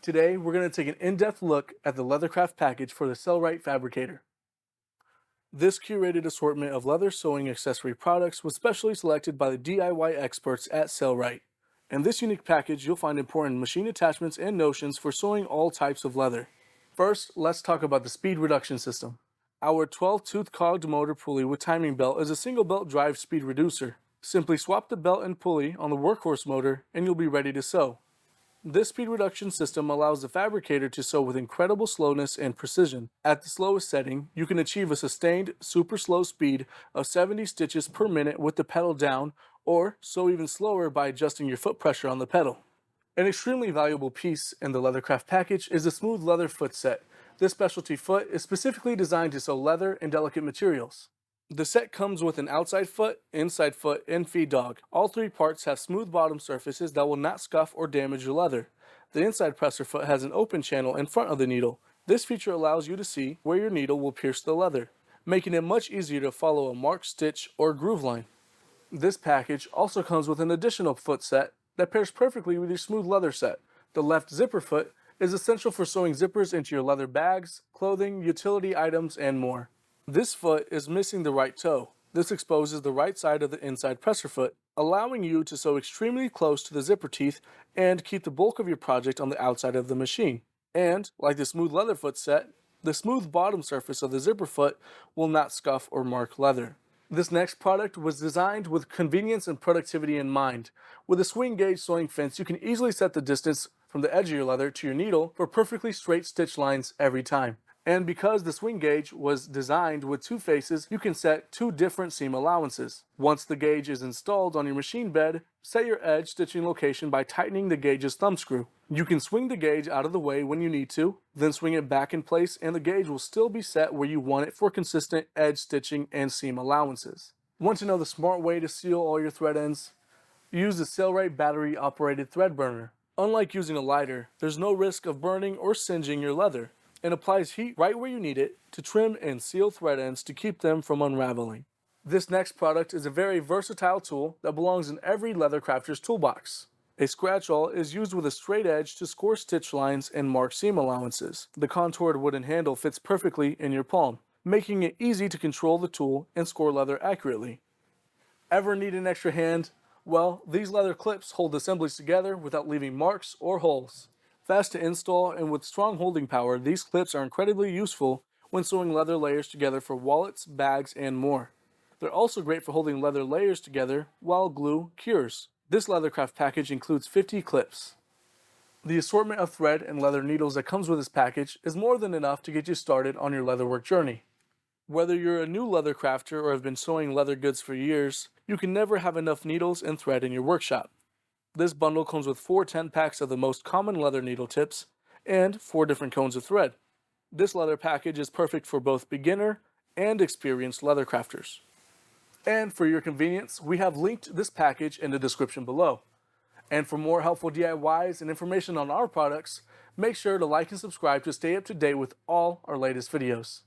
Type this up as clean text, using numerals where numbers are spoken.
Today, we're going to take an in-depth look at the Leathercraft package for the Sailrite Fabricator. This curated assortment of leather sewing accessory products was specially selected by the DIY experts at Sailrite. In this unique package, you'll find important machine attachments and notions for sewing all types of leather. First, let's talk about the speed reduction system. Our 12-tooth cogged motor pulley with timing belt is a single belt drive speed reducer. Simply swap the belt and pulley on the workhorse motor and you'll be ready to sew. This speed reduction system allows the fabricator to sew with incredible slowness and precision. At the slowest setting, you can achieve a sustained, super slow speed of 70 stitches per minute with the pedal down, or sew even slower by adjusting your foot pressure on the pedal. An extremely valuable piece in the Leathercraft package is the smooth leather foot set. This specialty foot is specifically designed to sew leather and delicate materials. The set comes with an outside foot, inside foot, and feed dog. All three parts have smooth bottom surfaces that will not scuff or damage your leather. The inside presser foot has an open channel in front of the needle. This feature allows you to see where your needle will pierce the leather, making it much easier to follow a marked stitch or groove line. This package also comes with an additional foot set that pairs perfectly with your smooth leather set. The left zipper foot is essential for sewing zippers into your leather bags, clothing, utility items, and more. This foot is missing the right toe. This exposes the right side of the inside presser foot, allowing you to sew extremely close to the zipper teeth and keep the bulk of your project on the outside of the machine. And, like the smooth leather foot set, the smooth bottom surface of the zipper foot will not scuff or mark leather. This next product was designed with convenience and productivity in mind. With a swing gauge sewing fence, you can easily set the distance from the edge of your leather to your needle for perfectly straight stitch lines every time. And because the swing gauge was designed with two faces, you can set two different seam allowances. Once the gauge is installed on your machine bed, set your edge stitching location by tightening the gauge's thumb screw. You can swing the gauge out of the way when you need to, then swing it back in place and the gauge will still be set where you want it for consistent edge stitching and seam allowances. Want to know the smart way to seal all your thread ends? Use the Sailrite battery operated thread burner. Unlike using a lighter, there's no risk of burning or singeing your leather, and applies heat right where you need it to trim and seal thread ends to keep them from unraveling. This next product is a very versatile tool that belongs in every leather crafter's toolbox. A scratch awl is used with a straight edge to score stitch lines and mark seam allowances. The contoured wooden handle fits perfectly in your palm, making it easy to control the tool and score leather accurately. Ever need an extra hand? Well, these leather clips hold assemblies together without leaving marks or holes. Fast to install and with strong holding power, these clips are incredibly useful when sewing leather layers together for wallets, bags, and more. They're also great for holding leather layers together while glue cures. This Leathercraft package includes 50 clips. The assortment of thread and leather needles that comes with this package is more than enough to get you started on your leatherwork journey. Whether you're a new leather crafter or have been sewing leather goods for years, you can never have enough needles and thread in your workshop. This bundle comes with 4 10-packs of the most common leather needle tips and 4 different cones of thread. This leather package is perfect for both beginner and experienced leather crafters. And for your convenience, we have linked this package in the description below. And for more helpful DIYs and information on our products, make sure to like and subscribe to stay up to date with all our latest videos.